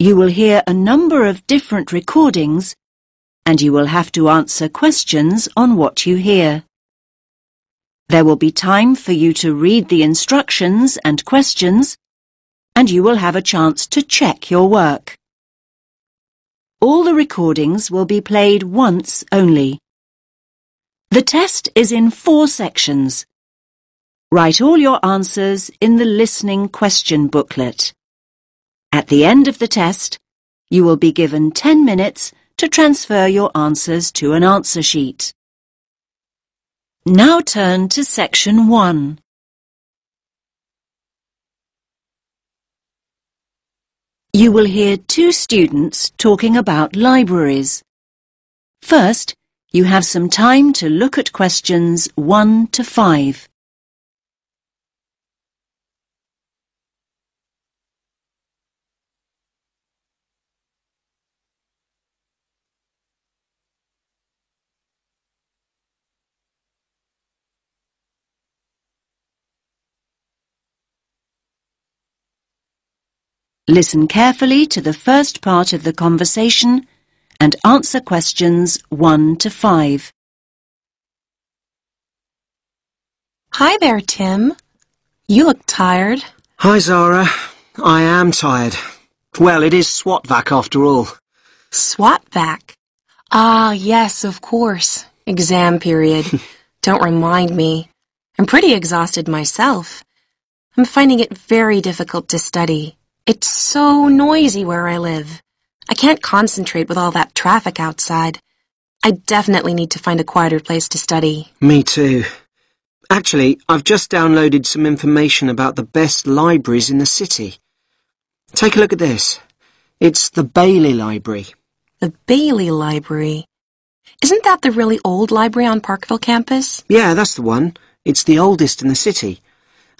You will hear a number of different recordings, and you will have to answer questions on what you hear. There will be time for you to read the instructions and questions, and you will have a chance to check your work. All the recordings will be played once only. The test is in 4 sections. Write all your answers in the listening question booklet. At the end of the test, you will be given 10 minutes to transfer your answers to an answer sheet. Now turn to section 1. You will hear 2 students talking about libraries. First, you have some time to look at questions 1 to 5. Listen carefully to the first part of the conversation and answer questions 1 to 5. Hi there, Tim. You look tired. Hi, Zara. I am tired. Well, it is SWAT-vac after all. SWAT-vac? Ah, yes, of course. Exam period. Don't remind me. I'm pretty exhausted myself. I'm finding it very difficult to study. It's so noisy where I live. I can't concentrate with all that traffic outside. I definitely need to find a quieter place to study. Me too. Actually, I've just downloaded some information about the best libraries in the city. Take a look at this. It's the Bailey Library. The Bailey Library? Isn't that the really old library on Parkville campus? Yeah, that's the one. It's the oldest in the city.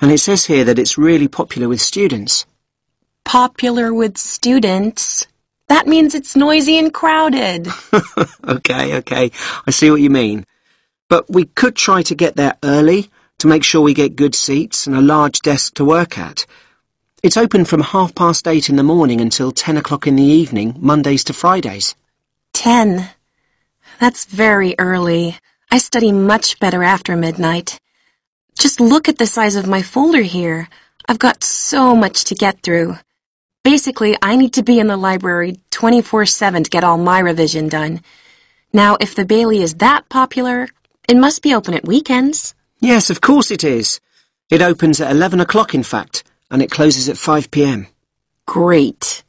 And it says here that it's really popular with students. Popular with students? That means it's noisy and crowded. Okay. I see what you mean. But we could try to get there early to make sure we get good seats and a large desk to work at. It's open from 8:30 in the morning until 10 o'clock in the evening, Mondays to Fridays. 10. That's very early. I study much better after midnight. Just look at the size of my folder here. I've got so much to get through. Basically, I need to be in the library 24/7 to get all my revision done. Now, if the Bailey is that popular, it must be open at weekends. Yes, of course it is. It opens at 11 o'clock, in fact, and it closes at 5 p.m. Great.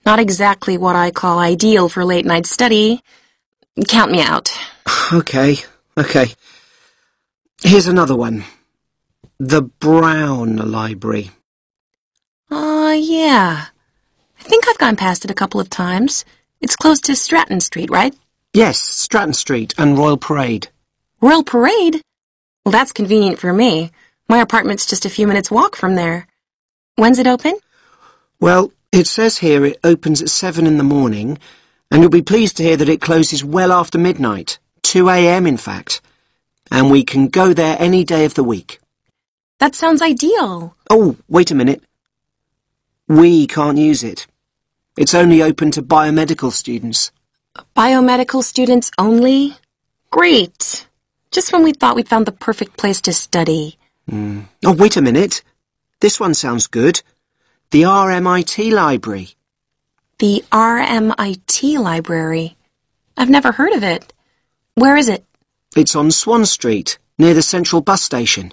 Not exactly what I call ideal for late-night study. Count me out. Okay. Here's another one. The Brown Library. Yeah. I think I've gone past it a couple of times. It's close to Stratton Street, right? Yes, Stratton Street and Royal Parade. Royal Parade? Well, that's convenient for me. My apartment's just a few minutes' walk from there. When's it open? Well, it says here it opens at 7 in the morning, and you'll be pleased to hear that it closes well after midnight, 2 a.m. in fact. And we can go there any day of the week. That sounds ideal. Oh, wait a minute. We can't use it. It's only open to biomedical students. Biomedical students only? Great. Just when we thought we'd found the perfect place to study. Oh, wait a minute. This one sounds good. The RMIT Library. The RMIT Library? I've never heard of it. Where is it? It's on Swan Street, near the Central Bus Station.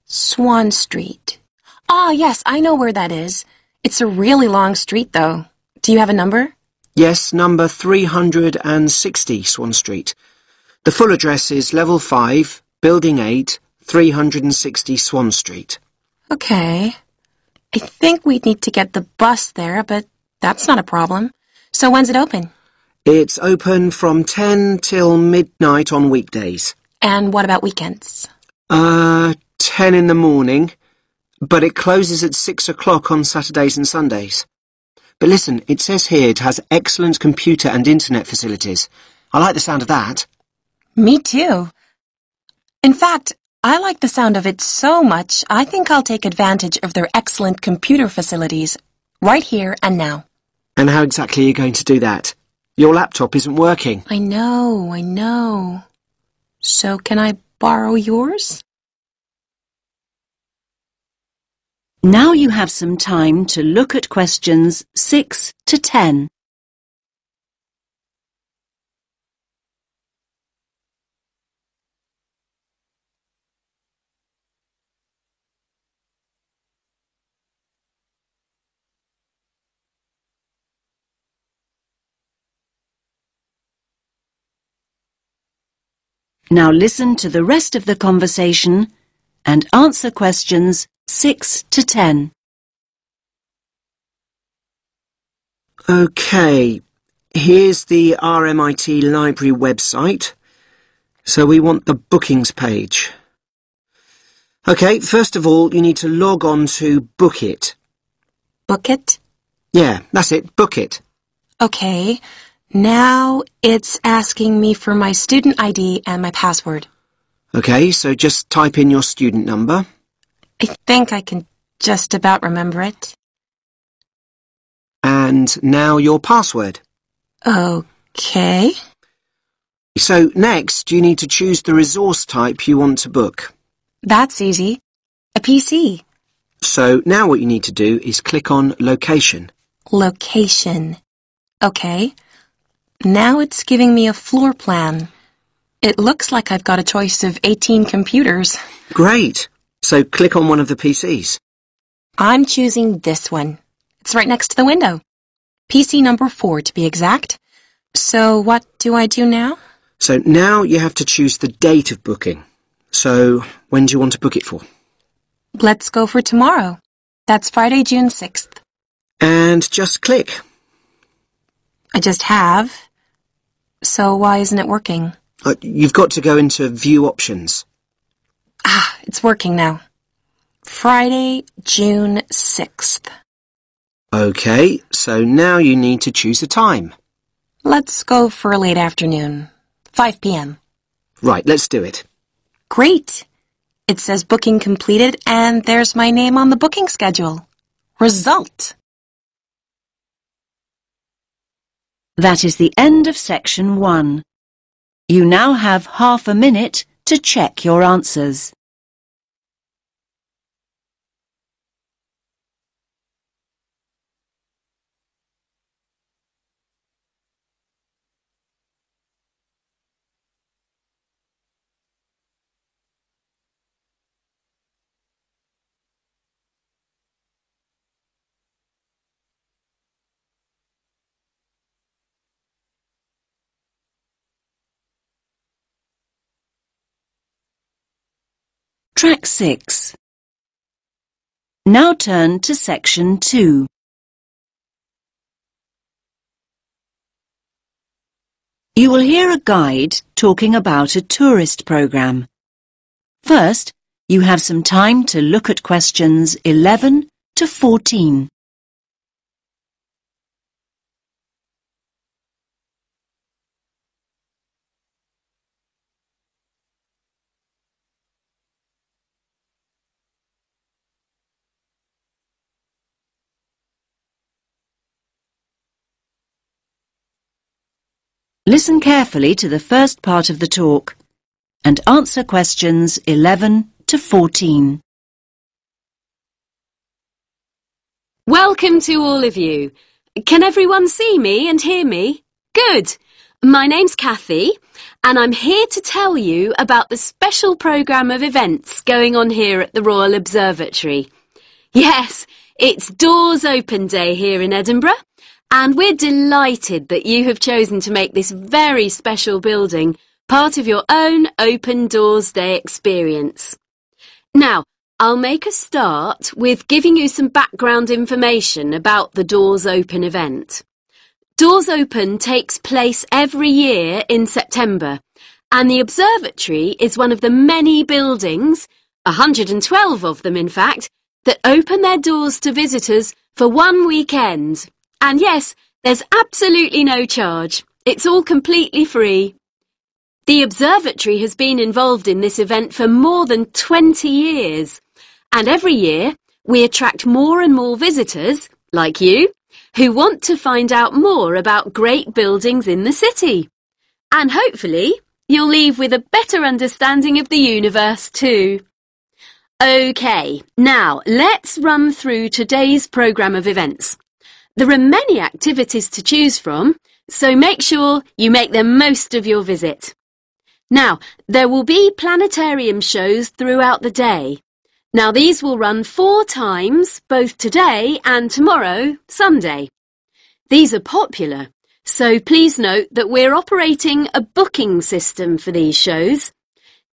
Swan Street. Ah, yes, I know where that is. It's a really long street, though. Do you have a number? Yes, number 360 Swan Street. The full address is Level 5, Building 8, 360 Swan Street. Okay. I think we'd need to get the bus there, but that's not a problem. So when's it open? It's open from 10 till midnight on weekdays. And what about weekends? 10 in the morning, but it closes at 6 o'clock on Saturdays and Sundays. But listen, it says here it has excellent computer and internet facilities. I like the sound of that. Me too. In fact, I like the sound of it so much, I think I'll take advantage of their excellent computer facilities right here and now. And how exactly are you going to do that? Your laptop isn't working. I know. So can I borrow yours? Now you have some time to look at questions 6 to 10. Now listen to the rest of the conversation and answer questions 6 to 10. OK, here's the RMIT Library website. So we want the bookings page. OK, first of all, you need to log on to Book It. Book it? Yeah, that's it, Book It. Okay. Now it's asking me for my student ID and my password. OK, so just type in your student number. I think I can just about remember it. And now your password. Okay. So next, you need to choose the resource type you want to book. That's easy. A PC. So now what you need to do is click on Location. Location. Okay. Now it's giving me a floor plan. It looks like I've got a choice of 18 computers. Great! So click on one of the PCs. I'm choosing this one. It's right next to the window. PC number 4 to be exact. So what do I do now? So now you have to choose the date of booking. So when do you want to book it for? Let's go for tomorrow. That's Friday, June 6th. And just click. I just have. So why isn't it working? You've got to go into View Options. It's working now. Friday, June 6th. OK, so now you need to choose a time. Let's go for a late afternoon. 5 p.m. Right, let's do it. Great! It says booking completed and there's my name on the booking schedule. Result! That is the end of section 1. You now have half a minute to check your answers. Track 6. Now turn to section 2. You will hear a guide talking about a tourist program. First, you have some time to look at questions 11 to 14. Listen carefully to the first part of the talk and answer questions 11 to 14. Welcome to all of you. Can everyone see me and hear me? Good. My name's Kathy, and I'm here to tell you about the special programme of events going on here at the Royal Observatory. Yes, it's Doors Open Day here in Edinburgh, and we're delighted that you have chosen to make this very special building part of your own Open Doors Day experience. Now, I'll make a start with giving you some background information about the Doors Open event. Doors Open takes place every year in September, and the observatory is one of the many buildings, 112 of them in fact, that open their doors to visitors for one weekend. And yes, there's absolutely no charge. It's all completely free. The observatory has been involved in this event for more than 20 years. And every year, we attract more and more visitors, like you, who want to find out more about great buildings in the city. And hopefully, you'll leave with a better understanding of the universe too. OK, now let's run through today's programme of events. There are many activities to choose from, so make sure you make the most of your visit. Now, there will be planetarium shows throughout the day. Now, these will run 4 times, both today and tomorrow, Sunday. These are popular, so please note that we're operating a booking system for these shows.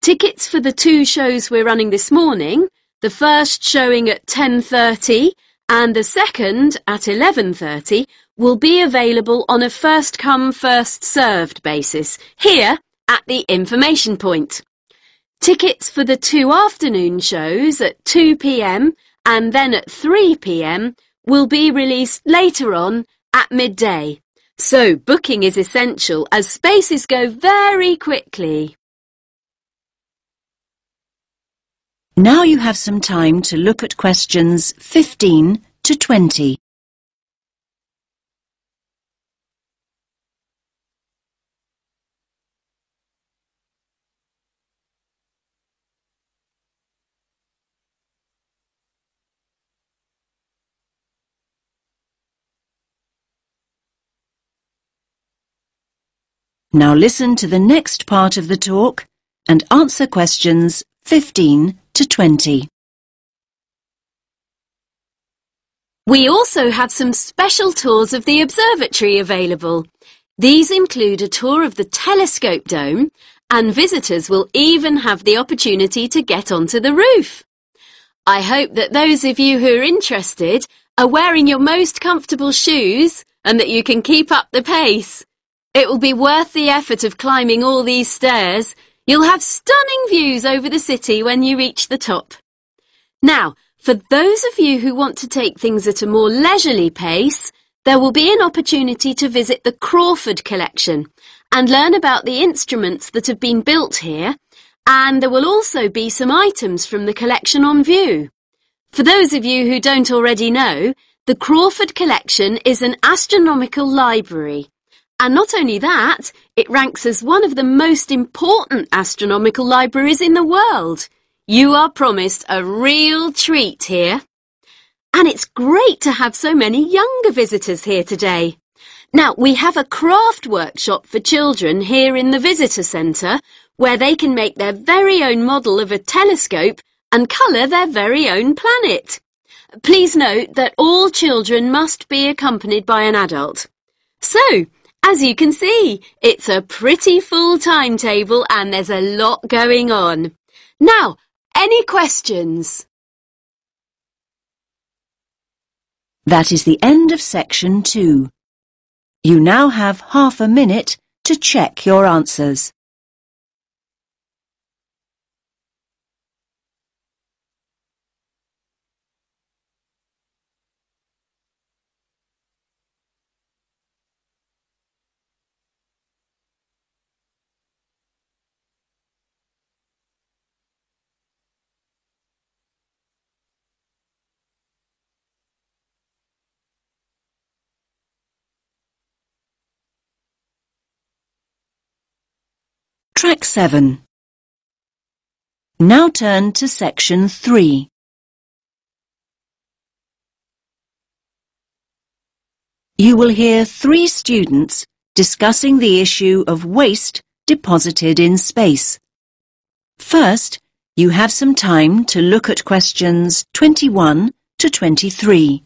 Tickets for the 2 shows we're running this morning, the first showing at 10:30 and the second at 11:30, will be available on a first-come, first-served basis here at the information point. Tickets for the 2 afternoon shows at 2 p.m. and then at 3 p.m. will be released later on at midday. So booking is essential as spaces go very quickly. Now you have some time to look at questions 15 to 20. Now listen to the next part of the talk and answer questions 15 to 20. We also have some special tours of the observatory available. These include a tour of the telescope dome, and visitors will even have the opportunity to get onto the roof. I hope that those of you who are interested are wearing your most comfortable shoes and that you can keep up the pace. It will be worth the effort of climbing all these stairs. You'll have stunning views over the city when you reach the top. Now, for those of you who want to take things at a more leisurely pace, there will be an opportunity to visit the Crawford Collection and learn about the instruments that have been built here, and there will also be some items from the collection on view. For those of you who don't already know, the Crawford Collection is an astronomical library. And not only that, it ranks as one of the most important astronomical libraries in the world. You are promised a real treat here. And it's great to have so many younger visitors here today. Now, we have a craft workshop for children here in the visitor centre where they can make their very own model of a telescope and colour their very own planet. Please note that all children must be accompanied by an adult. So, as you can see, it's a pretty full timetable and there's a lot going on. Now, any questions? That is the end of section 2. You now have half a minute to check your answers. Track 7. Now turn to section 3. You will hear 3 students discussing the issue of waste deposited in space. First, you have some time to look at questions 21 to 23.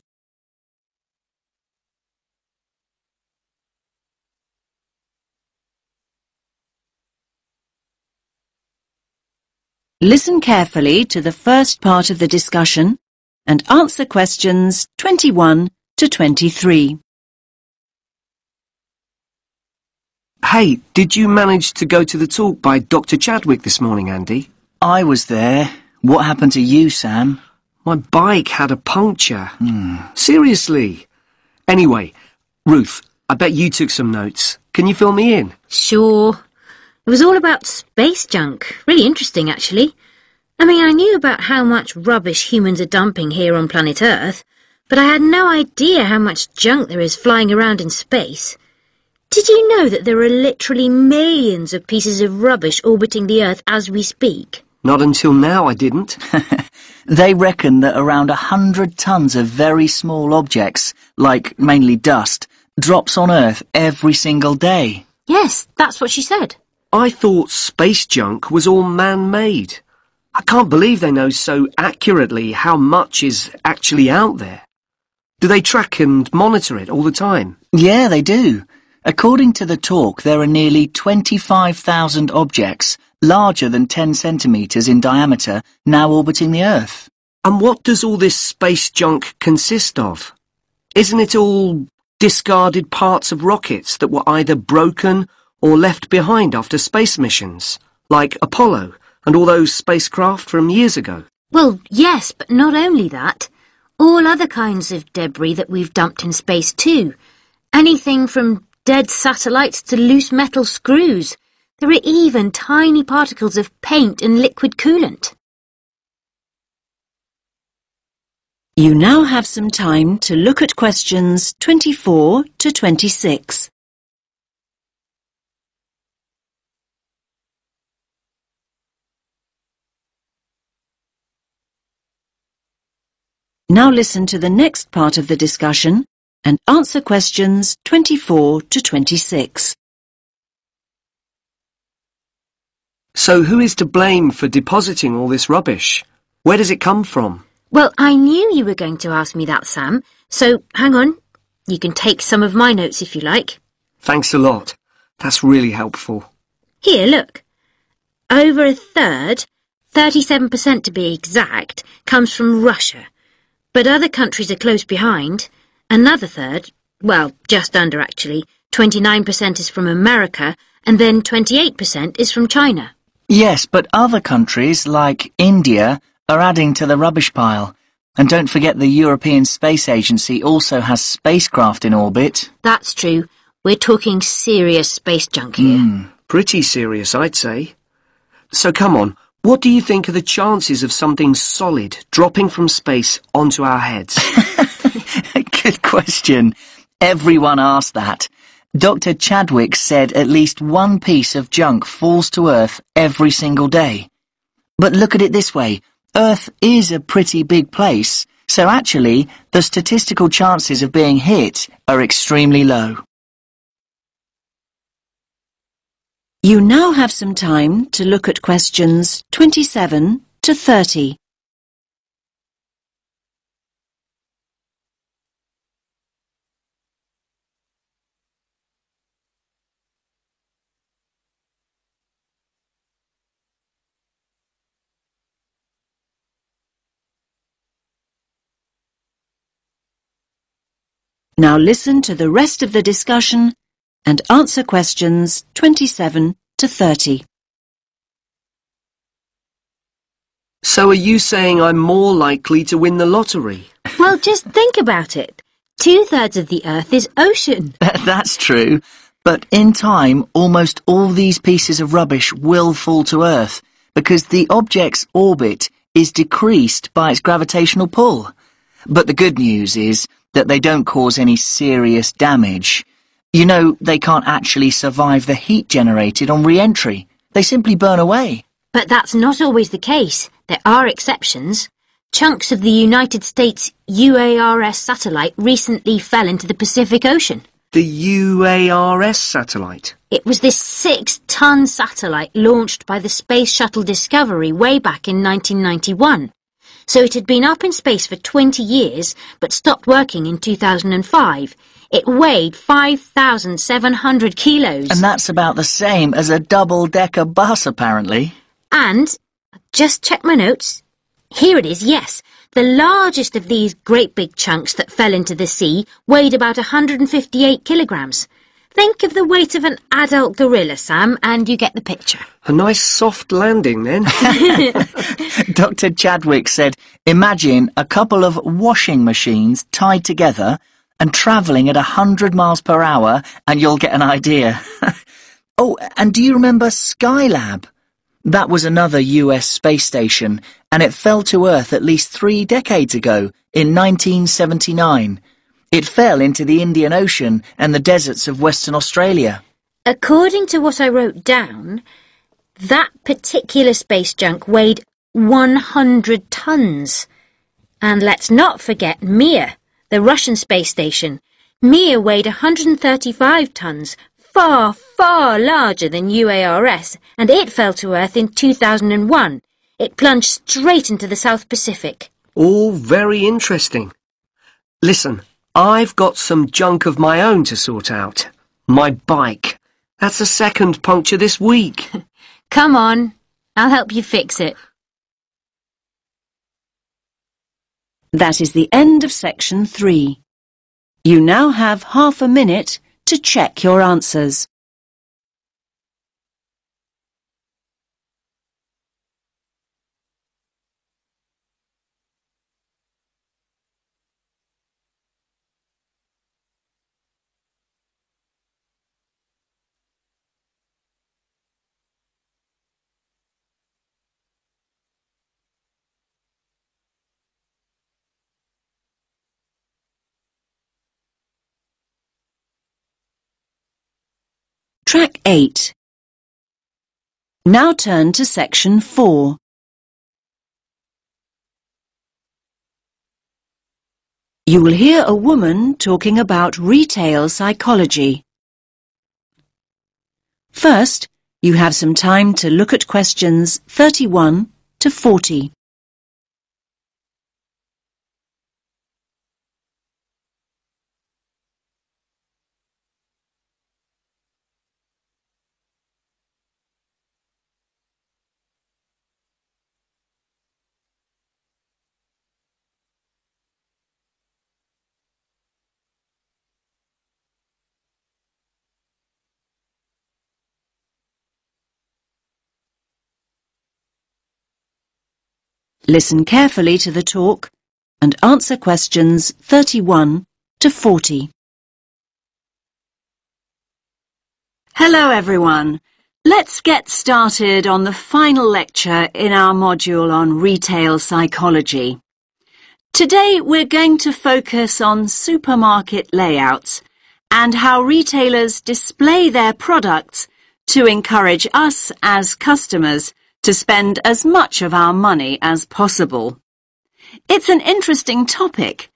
Listen carefully to the first part of the discussion and answer questions 21 to 23. Hey, did you manage to go to the talk by Dr. Chadwick this morning, Andy? I was there. What happened to you, Sam? My bike had a puncture. Seriously. Anyway, Ruth, I bet you took some notes. Can you fill me in? Sure. It was all about space junk. Really interesting, actually. I mean, I knew about how much rubbish humans are dumping here on planet Earth, but I had no idea how much junk there is flying around in space. Did you know that there are literally millions of pieces of rubbish orbiting the Earth as we speak? Not until now, I didn't. They reckon that around 100 tons of very small objects, like mainly dust, drops on Earth every single day. Yes, that's what she said. I thought space junk was all man-made. I can't believe they know so accurately how much is actually out there. Do they track and monitor it all the time? Yeah, they do. According to the talk, there are nearly 25,000 objects, larger than 10 centimetres in diameter, now orbiting the Earth. And what does all this space junk consist of? Isn't it all discarded parts of rockets that were either broken or left behind after space missions, like Apollo and all those spacecraft from years ago? Well, yes, but not only that. All other kinds of debris that we've dumped in space too. Anything from dead satellites to loose metal screws. There are even tiny particles of paint and liquid coolant. You now have some time to look at questions 24 to 26. Now listen to the next part of the discussion and answer questions 24 to 26. So who is to blame for depositing all this rubbish? Where does it come from? Well, I knew you were going to ask me that, Sam, so hang on. You can take some of my notes if you like. Thanks a lot. That's really helpful. Here, look. Over a third, 37% to be exact, comes from Russia. But other countries are close behind. Another third, well, just under actually, 29% is from America, and then 28% is from China. Yes, but other countries, like India, are adding to the rubbish pile. And don't forget the European Space Agency also has spacecraft in orbit. That's true. We're talking serious space junk here. Pretty serious, I'd say. So come on, what do you think are the chances of something solid dropping from space onto our heads? Good question. Everyone asked that. Dr. Chadwick said at least one piece of junk falls to Earth every single day. But look at it this way. Earth is a pretty big place, so actually the statistical chances of being hit are extremely low. You now have some time to look at questions 27 to 30. Now listen to the rest of the discussion and answer questions 27 to 30. So are you saying I'm more likely to win the lottery? Well, just think about it. 2/3 of the Earth is ocean. That's true. But in time, almost all these pieces of rubbish will fall to Earth because the object's orbit is decreased by its gravitational pull. But the good news is that they don't cause any serious damage. You know, they can't actually survive the heat generated on re-entry. They simply burn away. But that's not always the case. There are exceptions. Chunks of the United States UARS satellite recently fell into the Pacific Ocean. The UARS satellite? It was this 6-ton satellite launched by the Space Shuttle Discovery way back in 1991. So it had been up in space for 20 years, but stopped working in 2005. It weighed 5,700 kilos. And that's about the same as a double-decker bus, apparently. And, just check my notes. Here it is, yes. The largest of these great big chunks that fell into the sea weighed about 158 kilograms. Think of the weight of an adult gorilla, Sam, and you get the picture. A nice soft landing, then. Dr. Chadwick said, imagine a couple of washing machines tied together and travelling at 100 miles per hour, and you'll get an idea. Oh, and do you remember Skylab? That was another US space station, and it fell to Earth at least 3 decades ago, in 1979. It fell into the Indian Ocean and the deserts of Western Australia. According to what I wrote down, that particular space junk weighed 100 tons. And let's not forget Mir, the Russian space station. Mir weighed 135 tons, far, far larger than UARS, and it fell to Earth in 2001. It plunged straight into the South Pacific. All very interesting. Listen, I've got some junk of my own to sort out. My bike. That's the second puncture this week. Come on, I'll help you fix it. That is the end of section 3. You now have half a minute to check your answers. Track 8. Now turn to section 4. You will hear a woman talking about retail psychology. First, you have some time to look at questions 31 to 40. Listen carefully to the talk and answer questions 31 to 40. Hello everyone. Let's get started on the final lecture in our module on retail psychology. Today we're going to focus on supermarket layouts and how retailers display their products to encourage us as customers to spend as much of our money as possible. It's an interesting topic.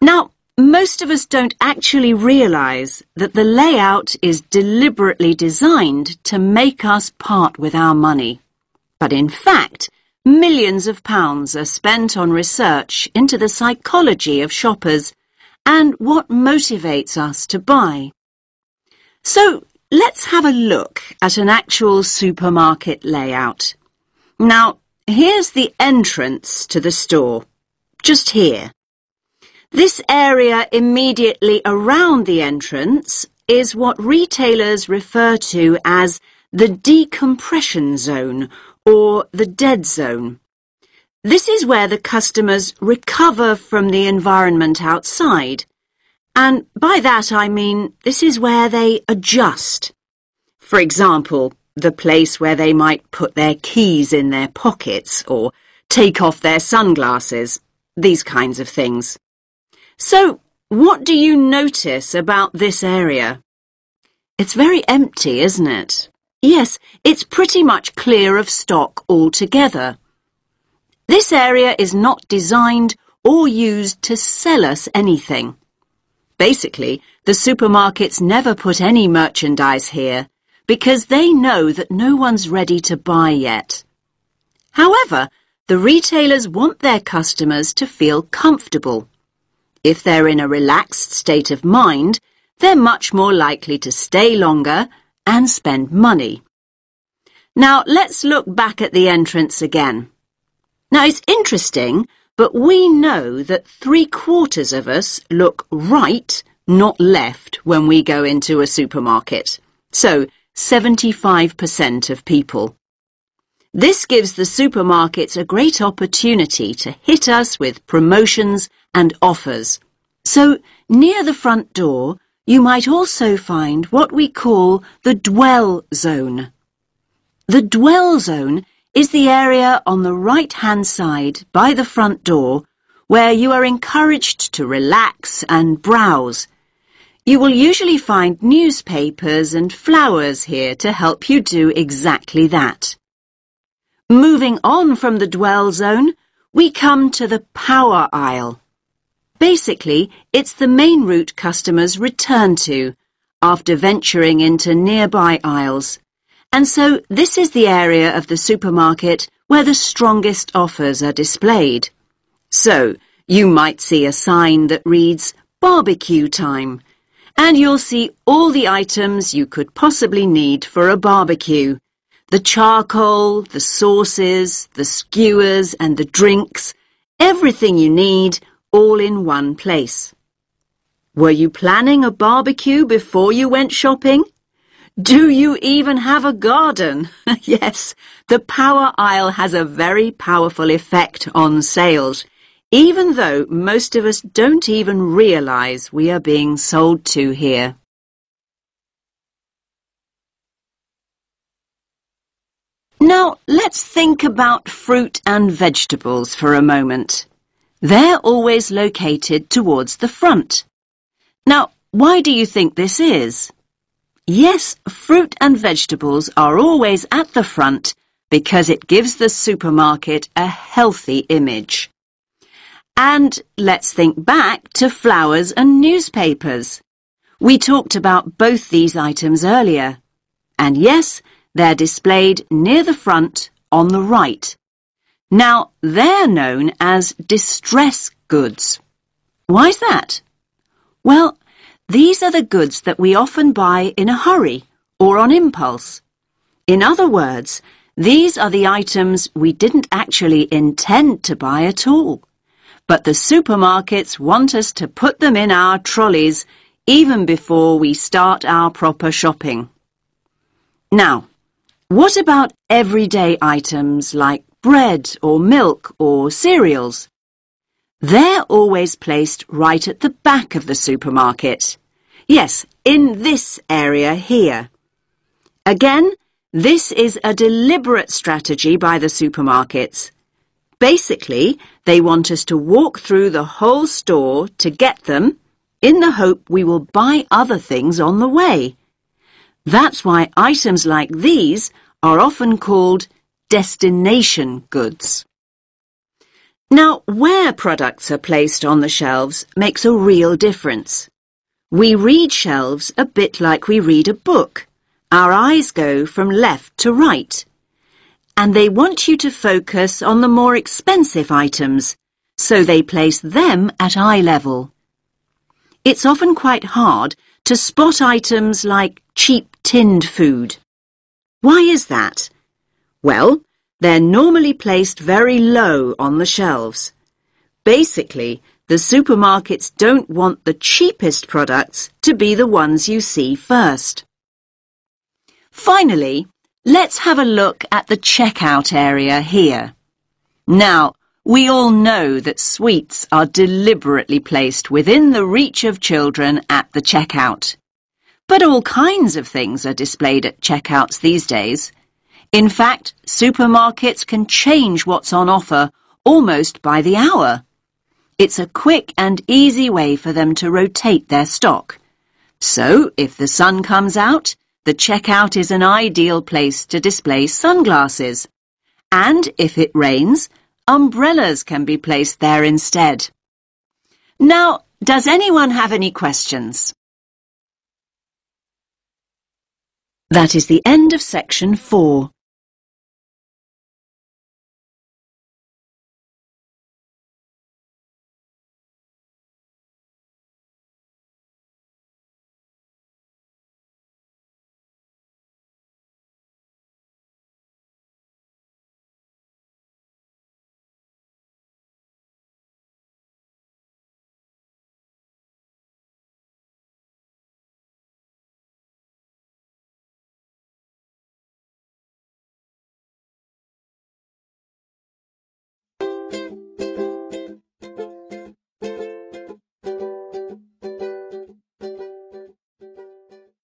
Now, most of us don't actually realise that the layout is deliberately designed to make us part with our money. But in fact, millions of pounds are spent on research into the psychology of shoppers and what motivates us to buy. So, let's have a look at an actual supermarket layout. Now, here's the entrance to the store, just here. This area immediately around the entrance is what retailers refer to as the decompression zone or the dead zone. This is where the customers recover from the environment outside. And by that I mean this is where they adjust. For example, the place where they might put their keys in their pockets or take off their sunglasses, these kinds of things. So, what do you notice about this area? It's very empty, isn't it? Yes, it's pretty much clear of stock altogether. This area is not designed or used to sell us anything. Basically, the supermarkets never put any merchandise here because they know that no one's ready to buy yet. However, the retailers want their customers to feel comfortable. If they're in a relaxed state of mind, they're much more likely to stay longer and spend money. Now, let's look back at the entrance again. Now, it's interesting, but we know that 3/4 of us look right, not left, when we go into a supermarket. So, 75% of people. This gives the supermarkets a great opportunity to hit us with promotions and offers. So, near the front door, you might also find what we call the dwell zone. The dwell zone is the area on the right-hand side by the front door where you are encouraged to relax and browse. You will usually find newspapers and flowers here to help you do exactly that. Moving on from the dwell zone, we come to the power aisle. Basically, it's the main route customers return to after venturing into nearby aisles. And so this is the area of the supermarket where the strongest offers are displayed. So, you might see a sign that reads barbecue time, and you'll see all the items you could possibly need for a barbecue. The charcoal, the sauces, the skewers and the drinks, everything you need, all in one place. Were you planning a barbecue before you went shopping? Do you even have a garden? Yes, the power aisle has a very powerful effect on sales, even though most of us don't even realize we are being sold to here. Now, let's think about fruit and vegetables for a moment. They're always located towards the front. Now, why do you think this is? Yes, fruit and vegetables are always at the front because it gives the supermarket a healthy image. And let's think back to flowers and newspapers. We talked about both these items earlier. And yes, they're displayed near the front on the right. Now, they're known as distress goods. Why's that? Well, these are the goods that we often buy in a hurry or on impulse. In other words, these are the items we didn't actually intend to buy at all. But the supermarkets want us to put them in our trolleys even before we start our proper shopping. Now, what about everyday items like bread or milk or cereals? They're always placed right at the back of the supermarket. Yes, in this area here. Again, this is a deliberate strategy by the supermarkets. Basically, they want us to walk through the whole store to get them in the hope we will buy other things on the way. That's why items like these are often called destination goods. Now, where products are placed on the shelves makes a real difference. We read shelves a bit like we read a book. Our eyes go from left to right. And they want you to focus on the more expensive items, so they place them at eye level. It's often quite hard to spot items like cheap tinned food. Why is that? Well, they're normally placed very low on the shelves. Basically, the supermarkets don't want the cheapest products to be the ones you see first. Finally, let's have a look at the checkout area here. Now, we all know that sweets are deliberately placed within the reach of children at the checkout. But all kinds of things are displayed at checkouts these days. In fact, supermarkets can change what's on offer almost by the hour. It's a quick and easy way for them to rotate their stock. So, if the sun comes out, the checkout is an ideal place to display sunglasses. And if it rains, umbrellas can be placed there instead. Now, does anyone have any questions? That is the end of section 4.